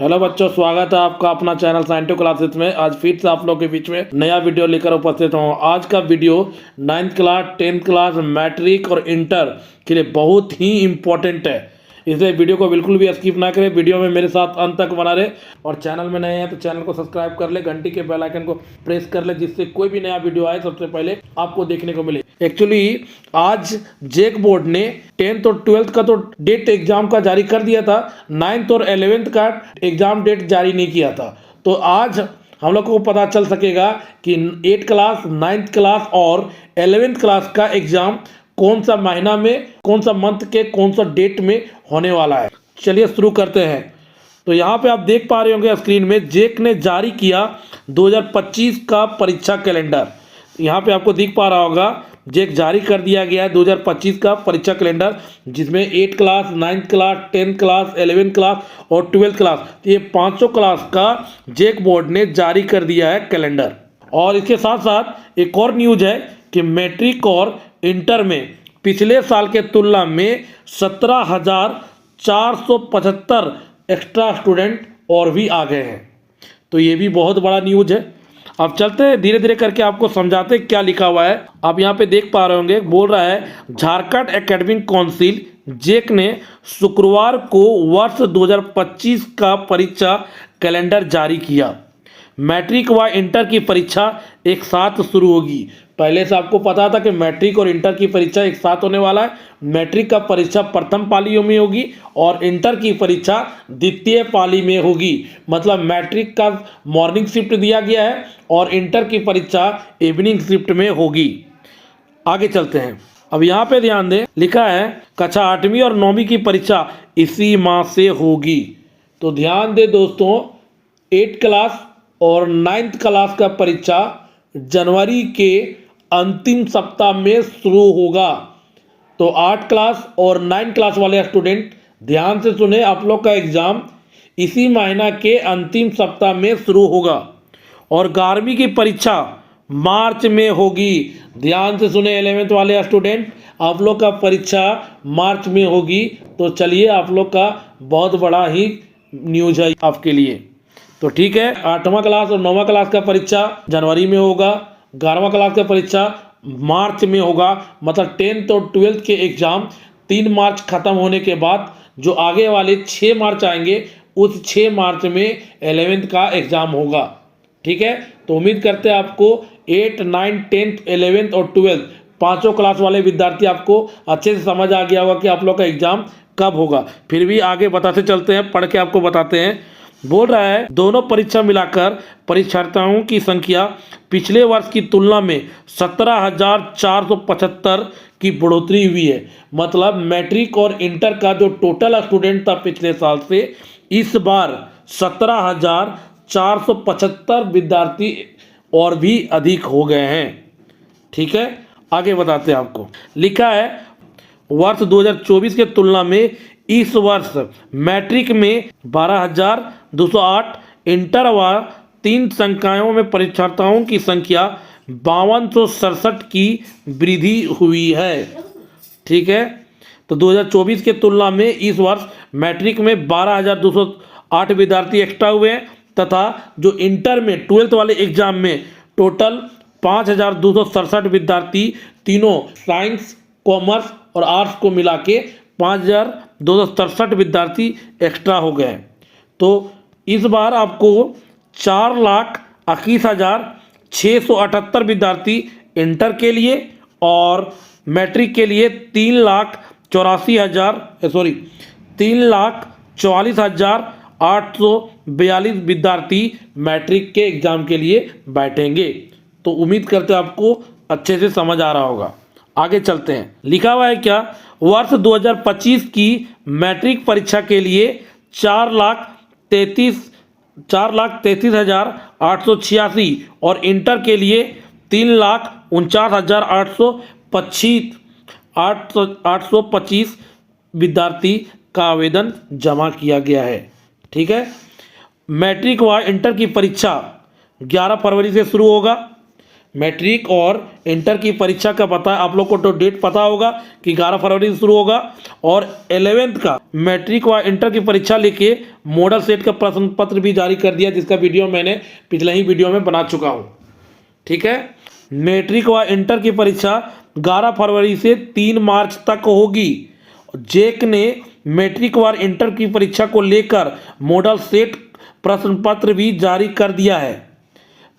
Hello बच्चों, स्वागत है आपका अपना चैनल साइंटिफिक क्लासेस में। आज फिर से आप लोगों के बीच में नया वीडियो लेकर उपस्थित हूँ। आज का video 9th class 10th class matric और इंटर के लिए बहुत ही इम्पोर्टेंट है, इसलिए वीडियो को बिल्कुल भी स्किप ना करें। वीडियो में मेरे साथ अंत तक बना रहे और चैनल में नए हैं तो चैनल को सब्सक्राइब कर ले, घंटी के बेल आइकन को प्रेस कर ले, जिससे कोई भी नया वीडियो आए सबसे पहले आपको देखने को मिले। एक्चुअली आज जेक बोर्ड ने 10th और 12th का तो डेट एग्जाम का जारी कर दिया था, 9th और 11th का एग्जाम डेट जारी नहीं किया था। तो आज हम लोग को पता चल सकेगा कि 8th क्लास 9th क्लास और 11th क्लास का एग्जाम कौन सा महीना में, कौन सा मंथ के, कौन सा डेट में होने वाला है। चलिए शुरू करते हैं। तो यहाँ पे आप देख पा रहे होंगे स्क्रीन में, जेक ने जारी किया 2025 का परीक्षा कैलेंडर। यहाँ पे आपको दिख पा रहा होगा, जेक जारी कर दिया गया है 2025 का परीक्षा कैलेंडर, जिसमें 8th class 9th class 10th class 11th class और 12th क्लास, ये 500 क्लास का जेक बोर्ड ने जारी कर दिया है कैलेंडर। और इसके साथ साथ एक और न्यूज है कि मैट्रिक और इंटर में पिछले साल के तुलना में 17,475 एक्स्ट्रा स्टूडेंट और भी आ गए हैं। तो ये भी बहुत बड़ा न्यूज है। अब चलते हैं धीरे धीरे करके आपको समझाते क्या लिखा हुआ है। आप यहाँ पे देख पा रहे होंगे, बोल रहा है झारखंड एकेडमिक काउंसिल जेक ने शुक्रवार को वर्ष 2025 का परीक्षा कैलेंडर जारी किया। मैट्रिक व इंटर की परीक्षा एक साथ शुरू होगी। पहले से आपको पता था कि मैट्रिक और इंटर की परीक्षा एक साथ होने वाला है। मैट्रिक का परीक्षा प्रथम पाली में होगी और इंटर की परीक्षा द्वितीय पाली में होगी। मतलब मैट्रिक का मॉर्निंग शिफ्ट दिया गया है और इंटर की परीक्षा इवनिंग शिफ्ट में होगी। आगे चलते हैं। अब यहाँ पे ध्यान दें, लिखा है कक्षा 8वीं और 9वीं की परीक्षा इसी माह से होगी। तो ध्यान दें दोस्तों, 8th क्लास और 9th क्लास का परीक्षा जनवरी के अंतिम सप्ताह में शुरू होगा। तो 8th क्लास और 9th क्लास वाले स्टूडेंट ध्यान से सुने, आप लोग का एग्जाम इसी महीना के अंतिम सप्ताह में शुरू होगा और 11वीं की परीक्षा मार्च में होगी। ध्यान से सुने 11th वाले स्टूडेंट, आप लोग का परीक्षा मार्च में होगी। तो चलिए, आप लोग का बहुत बड़ा ही न्यूज है आपके लिए। तो ठीक है, 8वां क्लास और 9वां क्लास का परीक्षा जनवरी में होगा, 11वां क्लास का परीक्षा मार्च में होगा। मतलब 10th और 12th के एग्ज़ाम 3 मार्च ख़त्म होने के बाद जो आगे वाले 6 मार्च आएंगे, उस 6 मार्च में 11th का एग्ज़ाम होगा। ठीक है, तो उम्मीद करते हैं आपको 8, 9, 10th, 11th और 12th पाँचों क्लास वाले विद्यार्थी आपको अच्छे से समझ आ गया होगा कि आप लोग का एग्ज़ाम कब होगा। फिर भी आगे बताते चलते हैं, पढ़ के आपको बताते हैं। बोल रहा है दोनों परीक्षा मिलाकर परीक्षार्थियों की संख्या पिछले वर्ष की तुलना में 17,475 की बढ़ोतरी हुई है। मतलब मैट्रिक और इंटर का जो टोटल स्टूडेंट था पिछले साल से, इस बार 17,475 विद्यार्थी और भी अधिक हो गए हैं। ठीक है, आगे बताते हैं आपको। लिखा है वर्ष 2024 के तुलना में इस वर्ष मैट्रिक में 12,208, इंटर व 3 संकायों में परीक्षार्थियों की संख्या 5267 की वृद्धि हुई है। ठीक है, तो 2024 के तुलना में इस वर्ष मैट्रिक में 12,208 विद्यार्थी एक्स्ट्रा हुए हैं, तथा जो इंटर में 12th वाले एग्जाम में टोटल 5,267 विद्यार्थी तीनों साइंस, कॉमर्स और आर्ट्स को मिला के 5,267 विद्यार्थी एक्स्ट्रा हो गए। तो इस बार आपको 4,21,678 विद्यार्थी इंटर के लिए और मैट्रिक के लिए 3,44,842 विद्यार्थी मैट्रिक के एग्ज़ाम के लिए बैठेंगे। तो उम्मीद करते हैं आपको अच्छे से समझ आ रहा होगा। आगे चलते हैं। लिखा हुआ है क्या, वर्ष 2025 की मैट्रिक परीक्षा के लिए 4,33,886 और इंटर के लिए 3,49,825 विद्यार्थी का आवेदन जमा किया गया है। ठीक है, मैट्रिक व इंटर की परीक्षा 11 फरवरी से शुरू होगा। मैट्रिक और इंटर की परीक्षा का पता है आप लोग को, तो डेट पता होगा कि 11 फरवरी से शुरू होगा। और 11th का मैट्रिक व इंटर की परीक्षा लेके मॉडल सेट का प्रश्न पत्र भी जारी कर दिया, जिसका वीडियो मैंने पिछले ही वीडियो में बना चुका हूँ। ठीक है, मैट्रिक व इंटर की परीक्षा 11 फरवरी से 3 मार्च तक होगी। जेक ने मैट्रिक व इंटर की परीक्षा को लेकर मॉडल सेट प्रश्न पत्र भी जारी कर दिया है।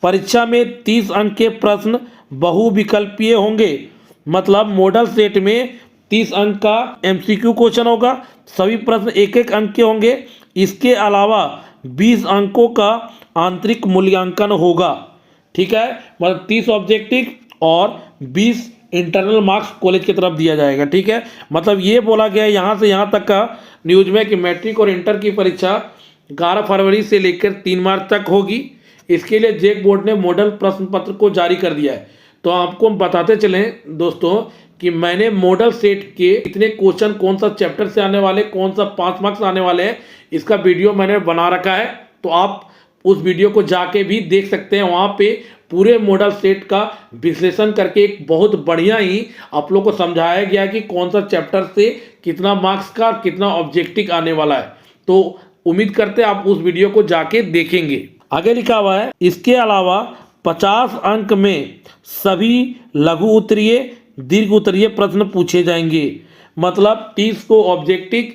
परीक्षा में 30 अंक के प्रश्न बहुविकल्पीय होंगे, मतलब मॉडल सेट में 30 अंक का एमसीक्यू क्वेश्चन होगा, सभी प्रश्न एक एक अंक के होंगे। इसके अलावा 20 अंकों का आंतरिक मूल्यांकन होगा। ठीक है, मतलब 30 ऑब्जेक्टिव और 20 इंटरनल मार्क्स कॉलेज की तरफ दिया जाएगा। ठीक है, मतलब ये बोला गया है यहाँ से यहाँ तक का न्यूज में कि मैट्रिक और इंटर की परीक्षा 11 फरवरी से लेकर 3 मार्च तक होगी। इसके लिए जेक बोर्ड ने मॉडल प्रश्न पत्र को जारी कर दिया है। तो आपको हम बताते चलें दोस्तों कि मैंने मॉडल सेट के कितने क्वेश्चन कौन सा चैप्टर से आने वाले, कौन सा 5 मार्क्स आने वाले हैं, इसका वीडियो मैंने बना रखा है। तो आप उस वीडियो को जाके भी देख सकते हैं। वहाँ पे पूरे मॉडल सेट का विश्लेषण करके एक बहुत बढ़िया ही आप लोग को समझाया गया कि कौन सा चैप्टर से कितना मार्क्स का कितना ऑब्जेक्टिव आने वाला है। तो उम्मीद करते हैं आप उस वीडियो को जाके देखेंगे। आगे लिखा हुआ है, इसके अलावा 50 अंक में सभी लघु उत्तरीय दीर्घ उत्तरीय प्रश्न पूछे जाएंगे। मतलब 30 को ऑब्जेक्टिव,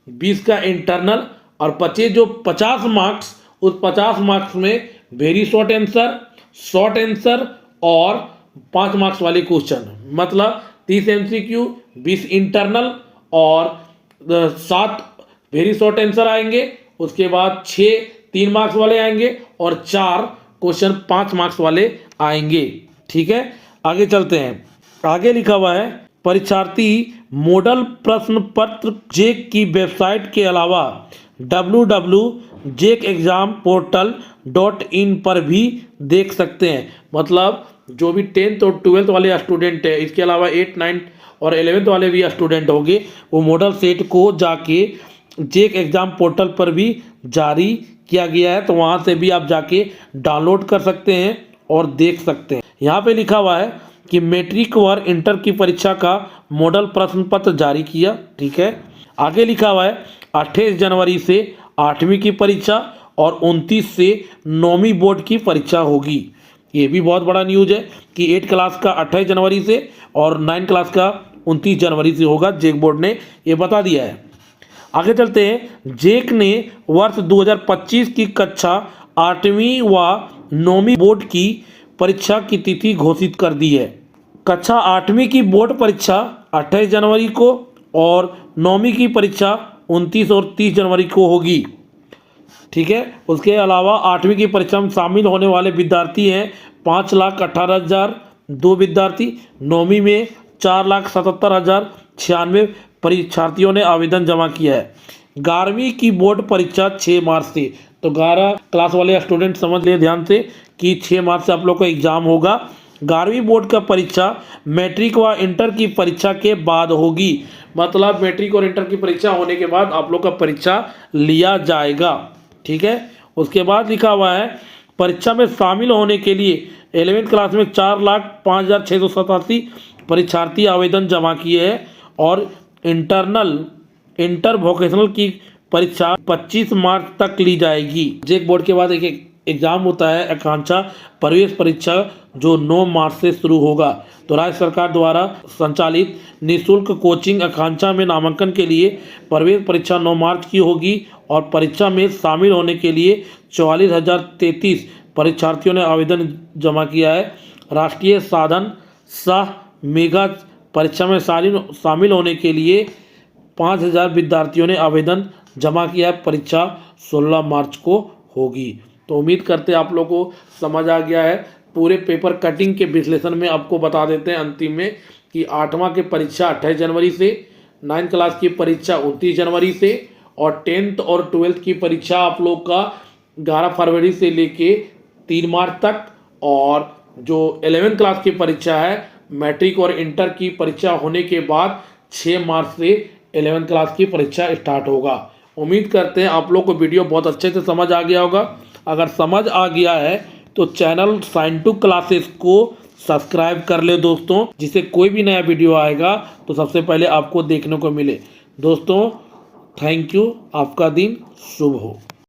20 का इंटरनल और बचे जो 50 मार्क्स, उस 50 मार्क्स में very short answer, short answer और 5 मार्क्स वाले क्वेश्चन। मतलब 30 एमसीक्यू, 20 इंटरनल और 7 वेरी शॉर्ट आंसर आएंगे। उसके बाद 6 3 मार्क्स वाले आएंगे और 4 क्वेश्चन 5 मार्क्स वाले आएंगे। ठीक है, आगे चलते हैं। आगे लिखा हुआ है, परीक्षार्थी मॉडल प्रश्न पत्र जेक की वेबसाइट के अलावा www.jekexamportal.in पर भी देख सकते हैं। मतलब जो भी 10th और 12th वाले स्टूडेंट है, इसके अलावा 8, 9 और 11th वाले भी स्टूडेंट होंगे, वो मॉडल सेट को जाके जेक एग्जाम पोर्टल पर भी जारी किया गया है। तो वहाँ से भी आप जाके डाउनलोड कर सकते हैं और देख सकते हैं। यहाँ पे लिखा हुआ है कि मैट्रिक व इंटर की परीक्षा का मॉडल प्रश्न पत्र जारी किया। ठीक है, आगे लिखा हुआ है 28 जनवरी से 8वीं की परीक्षा और 29 से 9वीं बोर्ड की परीक्षा होगी। ये भी बहुत बड़ा न्यूज है कि 8 क्लास का 28 जनवरी से और 9 क्लास का 29 जनवरी से होगा। जेक बोर्ड ने ये बता दिया है। आगे चलते हैं। जेक ने वर्ष 2025 की कक्षा 8वीं व 9वीं बोर्ड की परीक्षा की तिथि घोषित कर दी है। कक्षा 8वीं की बोर्ड परीक्षा 28 जनवरी को और 9वीं की परीक्षा 29 और 30 जनवरी को होगी। ठीक है, उसके अलावा 8वीं की परीक्षा में शामिल होने वाले विद्यार्थी हैं 5,18,002 विद्यार्थी। 9वीं में 4,77,096 परीक्षार्थियों ने आवेदन जमा किया है। 11वीं की बोर्ड परीक्षा 6 मार्च से, तो 11 क्लास वाले स्टूडेंट समझ लें ध्यान से कि 6 मार्च से आप लोग का एग्जाम होगा। 11वीं बोर्ड का परीक्षा मैट्रिक व इंटर की परीक्षा के बाद होगी। मतलब मैट्रिक और इंटर की परीक्षा होने के बाद आप लोग का परीक्षा लिया जाएगा। ठीक है, उसके बाद लिखा हुआ है परीक्षा में शामिल होने के लिए 11वीं क्लास में 4,05,687 परीक्षार्थी आवेदन जमा किए हैं और इंटर वोकेशनल की परीक्षा 25 मार्च तक ली जाएगी। जेक बोर्ड के बाद एक एग्जाम होता है आकांक्षा प्रवेश परीक्षा, जो 9 मार्च से शुरू होगा। तो राज्य सरकार द्वारा संचालित निःशुल्क कोचिंग आकांक्षा में नामांकन के लिए प्रवेश परीक्षा 9 मार्च की होगी और परीक्षा में शामिल होने के लिए 44,033 परीक्षार्थियों ने आवेदन जमा किया है। राष्ट्रीय साधन सह मेगा परीक्षा में शामिल होने के लिए 5,000 विद्यार्थियों ने आवेदन जमा किया है। परीक्षा 16 मार्च को होगी। तो उम्मीद करते हैं आप लोगों को समझ आ गया है। पूरे पेपर कटिंग के विश्लेषण में आपको बता देते हैं अंतिम में कि 8वां की परीक्षा 28 जनवरी से, 9th क्लास की परीक्षा 29 जनवरी से और 10th और 12th की परीक्षा आप लोग का 11 फरवरी से लेके 3 मार्च तक, और जो 11th क्लास की परीक्षा है मैट्रिक और इंटर की परीक्षा होने के बाद 6 मार्च से 11th क्लास की परीक्षा स्टार्ट होगा। उम्मीद करते हैं आप लोग को वीडियो बहुत अच्छे से समझ आ गया होगा। अगर समझ आ गया है तो चैनल साइन टू क्लासेस को सब्सक्राइब कर ले दोस्तों, जिससे कोई भी नया वीडियो आएगा तो सबसे पहले आपको देखने को मिले। दोस्तों थैंक यू, आपका दिन शुभ हो।